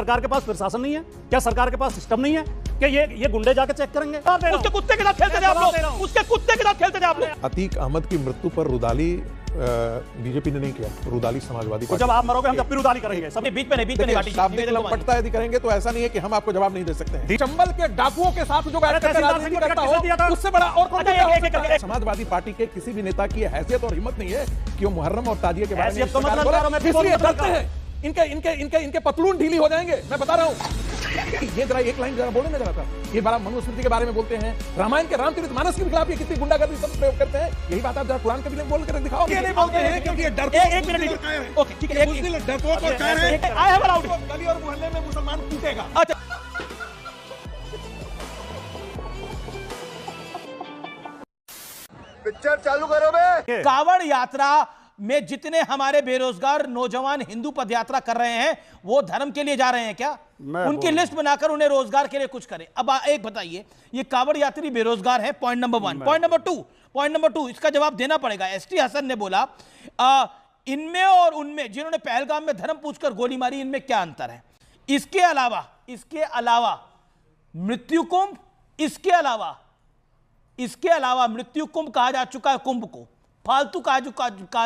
सरकार के पास प्रशासन नहीं है? क्या सरकार के पास सिस्टम नहीं है कि ये गुंडे जाके चेक करेंगे? उसके कुत्ते के साथ खेलते थे आप लोग, उसके कुत्ते के साथ खेलते थे आप लोग। अतीक अहमद की मृत्यु पर रुदाली बीजेपी ने नहीं किया, रुदाली समाजवादी पार्टी। जब आप मरोगे हम जब फिर रुदाली करेंगे। सब बीच में नहीं शाब्दिक लंपटता यदि करेंगे तो ऐसा नहीं है कि हम आपको जवाब नहीं दे सकते हैं। चंबल के डाकुओं के साथ जो राजनीति करता हो, उससे बड़ा और कौन सा? समाजवादी पार्टी के किसी भी नेता की हैसियत और हिम्मत नहीं है कि वो मुहर्रम और ताजिए के बारे में तो मतलब डरते हैं। इनके पतलून ढीली हो जाएंगे, मैं बता रहा हूँ। ये जरा एक लाइन जरा बोले ना जरा सा, ये बड़ा मनुस्मृति के बारे में बोलते हैं, रामायण के रामचरित मानस के खिलाफ ये कितनी गुंडागर्दी सब प्रयोग करते हैं। यही बात आप जरा कुरान के भी बोल कर दिखाओ। ये नहीं बोलते हैं क्योंकि ये डरपोक। एक मिनट, ओके ठीक है, एक डरपोक और कायर है। आई हैव अलाउड गली और मोहल्ले में मुसलमान कूटेगा। अच्छा, पिक्चर चालू करो बे। कावड़ यात्रा में जितने हमारे बेरोजगार नौजवान हिंदू पदयात्रा कर रहे हैं वो धर्म के लिए जा रहे हैं क्या? उनकी लिस्ट बनाकर उन्हें रोजगार के लिए कुछ करें। अब एक बताइए, ये कावड़ यात्री बेरोजगार है, पॉइंट नंबर 1। पॉइंट नंबर 2 इसका जवाब देना पड़ेगा। एसटी हसन ने बोला इनमें और उनमें जिन्होंने पहलगाम में धर्म पूछकर गोली मारी, इनमें क्या अंतर है? इसके अलावा मृत्यु कुंभ, इसके अलावा मृत्यु कुंभ कहा जा चुका है, कुंभ को फालतू कहा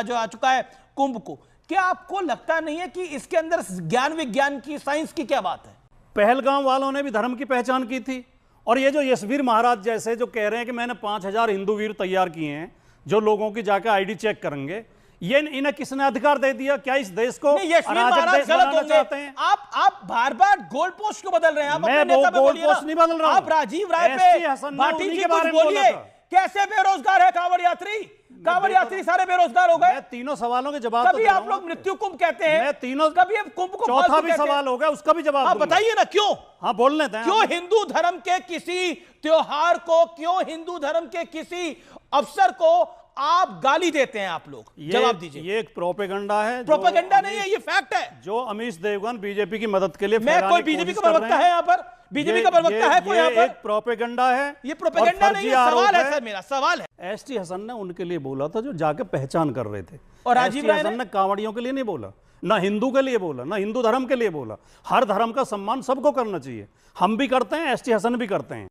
जा चुका है कुंभ को। क्या आपको लगता नहीं है कि इसके अंदर ज्ञान विज्ञान की, साइंस की क्या बात है? पहलगाम वालों ने भी धर्म की पहचान की थी, और ये जो यशवीर महाराज जैसे जो कह रहे हैं कि मैंने 5000 हिंदू वीर तैयार किए हैं जो लोगों की जाकर आईडी चेक करेंगे, ये इन्हें किसने अधिकार दे दिया? क्या इस देश को अराजक देश बनाना चाहते हैं? आप बार-बार गोल पोस्ट क्यों बदल रहे हैं? आप मैं गोल पोस्ट नहीं बदल रहा हूं। आप राजीव राय पे भाटी जी कुछ बोलिए। कैसे बेरोजगार है कावड़ यात्री? कावड़ यात्री सारे बेरोजगार हो गए। मैं तीनों सवालों के जवाब कभी आप लोग मृत्यु कुंभ कहते हैं, मैं तीनों, कभी आप कुंभ को चौथा भी सवाल हो गया, उसका भी जवाब बताइए ना। क्यों? हाँ बोल लेते हैं। क्यों हिंदू धर्म के किसी त्योहार को, क्यों हिंदू धर्म के किसी अवसर को आप गाली देते हैं? आप लोग जवाब दीजिए। ये एक प्रोपेगेंडा है। प्रोपेगेंडा नहीं है, ये फैक्ट है। जो अमीश देवगन बीजेपी की मदद के लिए, मैं कोई बीजेपी का प्रवक्ता है यहाँ पर? बीजेपी का प्रवक्ता है कोई यहाँ पर? एक प्रोपेगेंडा है। ये प्रोपेगेंडा नहीं है, सवाल है सर, मेरा सवाल है। एसटी हसन ने उनके लिए बोला था जो जाके पहचान कर रहे थे, और राजीव राय ने कांवड़ियों के लिए नहीं बोला, ना हिंदू के लिए बोला, ना हिंदू धर्म के लिए बोला। हर धर्म का सम्मान सबको करना चाहिए, हम भी करते हैं, एसटी हसन भी करते हैं।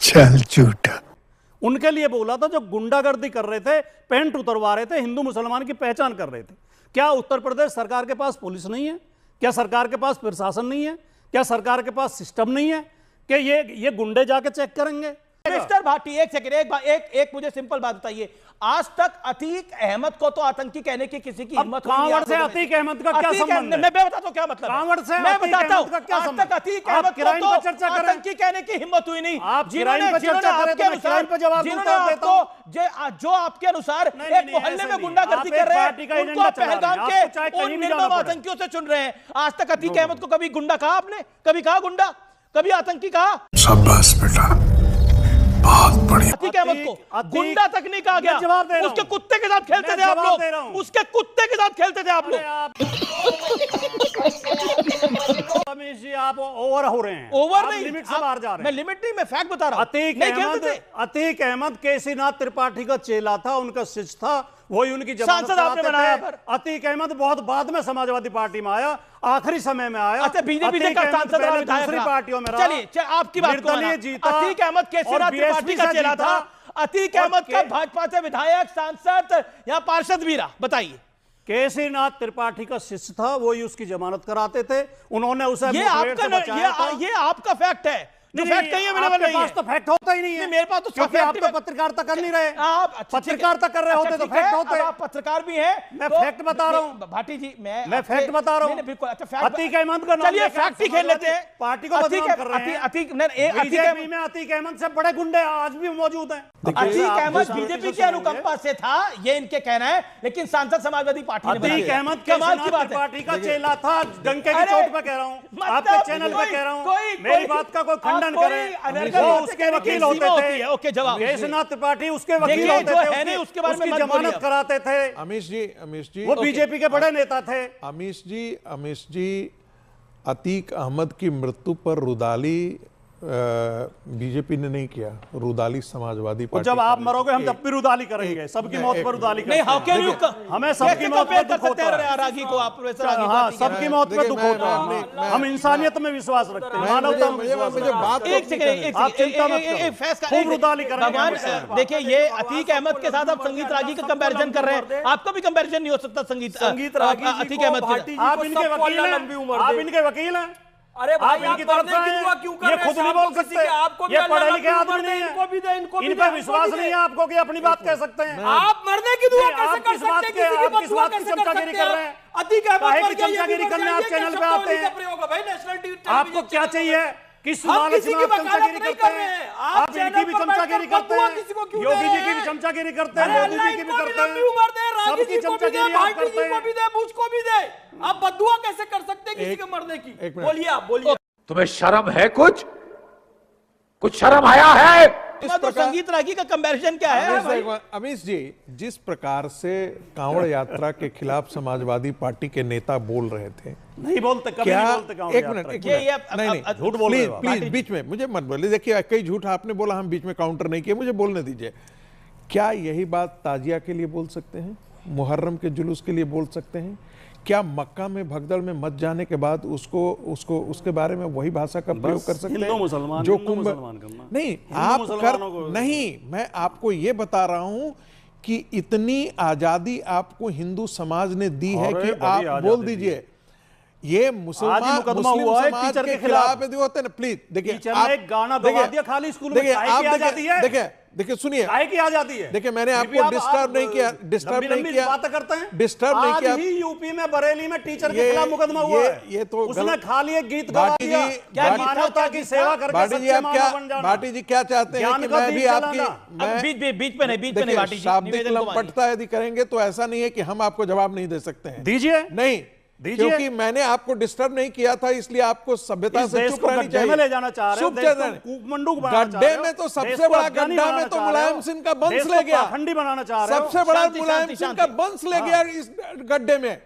चल झूठा। उनके लिए बोला था जो गुंडागर्दी कर रहे थे, पेंट उतरवा रहे थे, हिंदू मुसलमान की पहचान कर रहे थे। क्या उत्तर प्रदेश सरकार के पास पुलिस नहीं है? क्या सरकार के पास प्रशासन नहीं है? क्या सरकार के पास सिस्टम नहीं है कि ये गुंडे जाके चेक करेंगे? मिस्टर भाटी एक सेकंड, एक मुझे सिंपल बात बताइए। आज तक अतीक अहमद को तो आतंकी कहने की किसी की हिम्मत नहीं है। कांवड़ से अतीक अहमद का क्या संबंध है? मैं बताता हूं क्या मतलब। कांवड़ से मैं बताता हूं, आज तक अतीक अहमद को तो आतंकी कहने की हिम्मत हुई नहीं। आप किराइन पर चर्चा करें तो मैं किराइन पर जवाब देता हूं। जो आपके अनुसार एक मोहल्ले में गुंडागर्दी कर रहे हैं, उनको पहलगाम के उन निर्मम आतंकियों से चुन रहे हैं। आज तक अतीक अहमद को कभी गुंडा कहा आपने? कभी कहा गुंडा? कभी आतंकी कहा? शाबाश बेटा, बहुत बढ़िया। अतीक अहमद को गुंडा तक नहीं कहा गया। उसके कुत्ते के साथ खेलते थे आप लोग, उसके कुत्ते के साथ खेलते थे आप लोग। रमेश जी आप ओवर हो रहे हैं। ओवर नहीं, लिमिट से बाहर जा रहे हैं। मैं लिमिट नहीं, मैं फैक्ट बता रहा हूं। अतीक अहमद केसीनाथ त्रिपाठी का चेला था, उनका शिष्य था, वही उनकी सांसद आपने बनाया पर। अतीक अहमद बहुत बाद में समाजवादी पार्टी में आया, आखिरी समय में आया। अच्छा, बीजेपी का सांसद रहा, दूसरी पार्टियों में रहा। चलिए आपकी बात को अतीक अहमद केसीनाथ त्रिपाठी का चेला था। अतीक अहमद का भाजपा से विधायक, सांसद या पार्षद भी रहा। बताइए। केसीनाथ त्रिपाठी का शिष्य था, वही उसकी जमानत कराते थे। उन्होंने उसे ये आपका फैक्ट है। जो फैक्ट कहीं अवेलेबल नहीं है। तो फैक्ट होता ही नहीं है। मेरे पास तो क्योंकि आप तो पत्रकारिता कर नहीं रहे। आप पत्रकारिता कर रहे होते तो फैक्ट होते। आप पत्रकार भी हैं। मैं फैक्ट बता रहा हूं भाटी जी, मैं फैक्ट बता रहा हूं। बिल्कुल। अच्छा फैक्ट। अतीक अहमद का नाम, चलिए फैक्ट ही खेल लेते हैं। पार्टी को बदनाम कर रहे हैं। अतीक में अतीक अहमद से बड़े गुंडे आज भी मौजूद हैं। अतीक अहमद बीजेपी की अनुकंपा से था, ये इनके कहना है, लेकिन सांसद समाजवादी पार्टी ने अतीक अहमद कमाल की बात है। पार्टी का चेला था, डंके की चोट पे कह रहा हूं, आपके चैनल पे कह रहा हूं। मेरी बात का कोई खंडन करें, वो उसके वकील होते थे। ओके जवाब। केसीनाथ त्रिपाठी उसके वकील होते थे, उसके बारे में जमानत कराते थे। अमीश जी वो बीजेपी के बड़े नेता थे। अमीश जी अतीक अहमद की मृत्यु पर रुदाली बीजेपी ने नहीं किया, रुदाली समाजवादी और पार्टी। जब आप मरोगे हम जब भी रुदाली करेंगे, सबकी मौत पर रुदाली नहीं, हाउ कैन यू, हमें सबकी मौत पर दुख होता है। रागी को आप प्रोफेसर रागी हाँ, पार्टी कह रहे सबकी हैं। मौत पर देखिए, दुख मैं- होता है। हम इंसानियत में विश्वास रखते हैं, मानवता में विश्वास मुझे रखते हैं। बात एक सेकंड, एक आप चिंता मत सेकंड, करो। एक फैसला, खूब रुदाली करेंगे भगवान, हम इससे। देखिए ये अतीक अहमद के साथ आप संगीत रागी का कंपैरिजन कर रहे हैं, आपका भी कंपैरिजन नहीं हो सकता संगीत रागी अतीक अहमद के साथ। आप इनके वकील हैं, आप इनके वकील हैं। अरे भाई, आप इनकी तरफ से मरने की दुआ क्यों कर ये रहे हैं? खुद नहीं शाम बोल को किसी सकते, के आपको भी ये अल्लाह पढ़े लिखे नबी आदमी उम्र दे, नहीं इनको भी दे, है, इनको भी इन दे, पे हमको विश्वास भी नहीं दे। है आपको कि अपनी बात कह सकते हैं। आप मरने की दुआ नहीं, कैसे आप कर किस बात सकते हैं? के- किसी की आप किस बददुआ बात की कैसे कर चमचागिरी सकते कर रहे हैं? हैं? अतीक अहमद काहे पर की क्या ये चमचागिरी भी करने बताइए आप कि चैनल पे शब्दों आते का हैं? प्रयोग है भाई, नेशनल टेलीविजन आपको क्या चाहिए? किस हम लालच किसी में की आप वकालत चमचागिरी नहीं करते कर रहे हैं? हैं। आप आप इनकी चैनल भी पर चमचागिरी बैठकर करते बददुआ हैं, किसी को क्यों योगी दे जी रहे की भी हैं? चमचागिरी करते हैं, अरे मोदी अल्लाह जी की भी इनको भी करते लंबी हैं, उम्र दे, रागी सबकी जी को भी दे, चमचागिरी आप भाटी करते जी को हैं। भी दे, मुझको भी दे। आप बददुआ कैसे कर सकते हैं किसी के मरने की? एक मिनट। बोलिए, आप बोलिए। तुम्हें शर्म है? कुछ शर्म आया है? तो संगीत रागी का कंपैरिजन क्या है? अमीश जी, जिस प्रकार से कांवड़ यात्रा के खिलाफ समाजवादी पार्टी के नेता बोल रहे थे, नहीं बोलते, कभी क्या नहीं बोलते कांवड़ एक यात्रा मिनट, की। एक ये मिनट, अब- नहीं अब- नहीं, झूठ बोल रहे प्लीज हो आप। प्लीज बीच में मुझे मत बोलिए। देखिए, कई झूठ आपने बोला, हम बीच में काउंटर नहीं किए, मुझे बोलने दीजिए। क्या यही बात ताजिया के लिए बोल सकते हैं? मुहर्रम के जुलूस के लिए बोल सकते हैं? क्या मक्का में भगदड़ में मत जाने के बाद उसके बारे में वही भाषा का प्रयोग कर सकते हैं? हिंदू मुसलमान, जो हिंदू कुंभ मुसलमान करना। नहीं, हिंदू आप कर मुसलमानों को- नहीं, मैं आपको ये बता रहा हूं कि इतनी आजादी आपको हिंदू समाज ने दी है अरे कि बड़ी आप आजादी बोल दी दीजिए ये मुसलमान मुकदमा मुस्लिम हुआ है समाज टीचर के के खिलाफ। खिलाफ यदि होते हैं ना, प्लीज देखिए, टीचर ने एक गाना गवा दिया खाली स्कूल में, देखिए, काहे आप की आजादी है? देखिए सुनिए, काहे की आजादी है? देखिए, मैंने फिर भी आपको आप डिस्टर्ब नहीं किया, लंबी बातें करते हैं। डिस्टर्ब नहीं किया। आज ही यूपी में बरेली में टीचर के ये- खिलाफ मुकदमा हुआ है। ये तो उसने गलत- खाली एक गीत गवा भाटी दिया, जी, क्या भाटी- मानवता की सेवा करके भाटी जी, सच्चे आप मानव क्या बन जाना। भाटी जी क्या चाहते हैं ज्ञान कि का मैं भी दीप आपकी जलाना। अब बीच पे नहीं भाटी जी, शाब्दिक निवेदन को मानिए। लंपटता यदि करेंगे तो ऐसा नहीं है कि हम आपको जवाब नहीं दे सकते हैं। दीजिए, नहीं, दीजिए। क्योंकि मैंने आपको डिस्टर्ब नहीं किया था, इसलिए आपको सभ्यता इस से देश चुप को रहनी गड्ढे चाहिए। में ले जाना चाह रहे हो, चुप देश को रहना। कूपमंडू बनाना चाह गड्ढे रहे हो, में तो देश सबसे को बड़ा अफगानी गड्ढा बनाना में तो चाह रहे हो, मुलायम सिंह का देश वंश को ले गया। पाखंडी बनाना चाह रहे हो। सबसे बड़ा शांति, मुलायम शांति, सिंह का शांति। वंश ले गया इस गड्ढे में।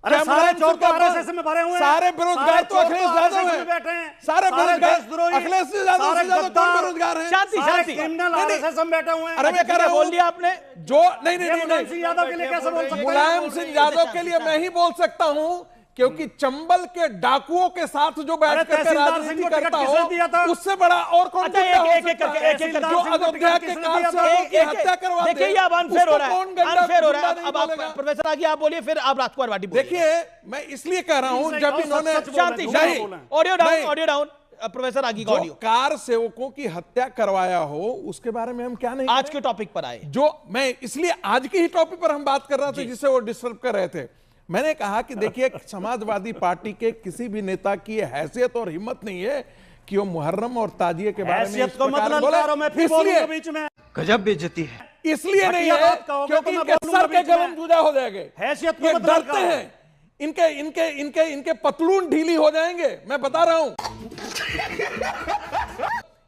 अरे क्या सारे मुलायम चोर सिंह का तो वंश? आरएसएस में भरे हुए हैं। सारे बेरोजगार तो चोर अखिलेश यादव आरएसएस हैं। में बैठे हैं। सारे बेरोजगार देशद्रोही, अखिलेश यादव सारे से ज्यादा कौन गद्दार, बेरोजगार हैं? शांति, सारे शांति। क्रिमिनल नहीं, आरएसएस में बैठे हुए हैं। अरे मैं कह रहा बोल हूं दिया आपने। जो नहीं नहीं ये नहीं मुलायम सिंह यादव के लिए कैसे बोल सकते हैं? मुलायम सिंह यादव के लिए मैं ही बोल सकता हूं, क्योंकि चंबल के डाकुओं के साथ जो बैठ अरे करके तहसीलदार राजनीति सिंह को टिकट करता किसने दिया था? हो, उससे बड़ा और कौन अच्छा, गुंडा हो एक-एक सकता करके, है? एक-एक करके जो सिंह को अयोध्या टिकट के किसने कार दिया से था? लोगों की हत्या करवा दे, देखिए ये अब अनफेयर हो रहा उसको कौन है, गंदा अनफेयर हो रहा गुंडा है। नहीं अब आप बोलेगा? प्रोफेसर आगे आप बोलिए, फिर आप राजकुमार भाटी बोलिए। देखिए, मैं इसलिए कह रहा हूं, सही जब कहो, इन्होंने सच बोल रहे हैं, शांति, झूठ शांति, बोल रहे हैं। ऑडियो डाउन, नहीं। Audio down. प्रोफेसर आगे का जो ऑडियो। कार सेवकों की हत्या करवाया हो, उसके बारे में हम क्या नहीं आज करें? के टॉपिक पर आए। जो मैं इसलिए आज के ही टॉपिक पर हम बात कर रहे थे जिसे वो डिस्टर्ब कर रहे थे। मैंने कहा कि देखिए, समाजवादी पार्टी के किसी भी नेता की हैसियत और हिम्मत नहीं है कि वो मुहर्रम और ताजिए के बारे में हैसियत इस को प्रकार मतलब बोले। करो, मैं फिर इसलिए- बोलूंगा बीच में। गजब बेइज्जती है। इसलिए नहीं घटिया है बात कहोगे क्योंकि तो मैं इनके बोलूंगा सर के बीच में। कलम जुदा हो जाएंगे। हैसियत को ये मतलब डरते करो। हैं, इनके पतलून ढीली हो जाएंगे, मैं बता रहा हूं।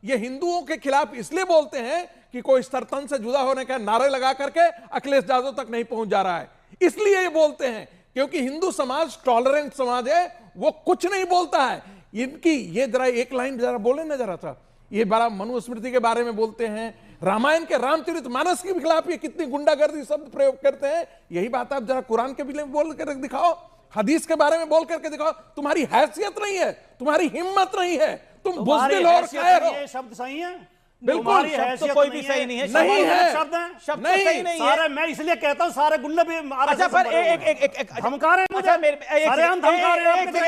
ये हिंदुओं के खिलाफ इसलिए बोलते हैं कि कोई सरतन से जुदा होने का नारे लगा करके अखिलेश यादव तक नहीं पहुंच जा रहा है, इसलिए ये बोलते हैं। क्योंकि हिंदू समाज टॉलरेंट समाज है, वो कुछ नहीं बोलता है। इनकी ये जरा एक लाइन जरा बोले ना जरा सा, ये बड़ा मनुस्मृति के बारे में बोलते हैं, रामायण के रामचरितमानस के खिलाफ ये कितनी गुंडागर्दी शब्द प्रयोग करते हैं। यही बात आप जरा कुरान के भी बोल कर दिखाओ, हदीस के बारे में बोल करके दिखाओ। तुम्हारी हैसियत नहीं है, तुम्हारी हिम्मत नहीं है, तुम तुम्हारी बुज़दिल और हैसियत कायर नहीं हो। है, ये शब्द सही है? बिल्कुल, तुम्हारी शब्द तो हैसियत कोई भी सही नहीं है। नहीं है। शब्द हैं? शब्द तो नहीं, सही नहीं है। सारे मैं इसलिए कहता हूं सारे गुंडे भी अच्छा, पर एक धमका रहे हैं मुझे। अच्छा, मेरे एक सारे हम धमका रहे हैं आपके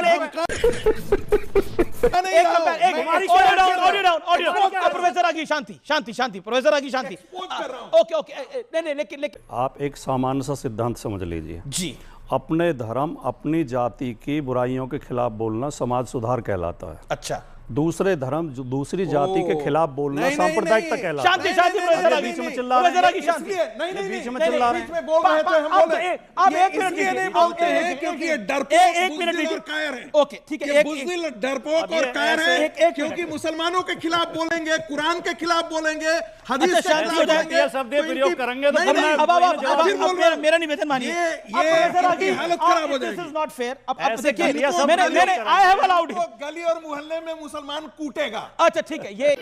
नहीं आओ। Audio down. प्रोफेसर आगे शांति, प्रोफेसर आगे शांति। expose कर रहा हूं। ओके, नहीं, लेकिन आप एक सामान्य सा सिद्धांत समझ लीजिए, जी, अपने धर्म अपनी जाति की बुराइयों के खिलाफ बोलना समाज सुधार कहलाता है। अच्छा, दूसरे धर्म दूसरी जाति के खिलाफ बोलना नहीं, नहीं, सांप्रदायिकता नहीं। कहलाता है। शांति शांति प्रोफेसर अरे आगे बीच में चिल्ला रहे हैं। प्रोफेसर आगे शांति इसलिए नहीं नहीं बीच में नहीं, चिल्ला नहीं, रहे बीच में बोल रहे थे हम आप बोले आप ये एक मिनट इसलिए दीजिए, नहीं आप बोलते एक हैं मिनट क्योंकि दीजिए। ये डरपोक एक मिनट बुज़दिल और दीजिए। कायर है। ओके, ठीक है, ये एक- बुज़दिल, डरपोक अब और ये कायर ऐसे- है एक क्योंकि मिनट। मुसलमानों के खिलाफ बोलेंगे, कुरान के खिलाफ बोलेंगे, हदीस अच्छा, के शांति खिलाफ हो जाए। बोलेंगे, ये शब्द तो प्रयोग इनकी- करेंगे तो नहीं, फिर नहीं, मैं- अब फिर बोल रहा हूं। मेरा निवेदन मानिए। ये हालत खराब हो दिस जाएगी। Is not fair. अब ऐसे देखिए, गलियां सब मैंने प्रयोग मैंने करेंगे। आई हैव अलाउड तो गली और मोहल्ले में मुसलमान कूटेगा। अच्छा ठीक है, ये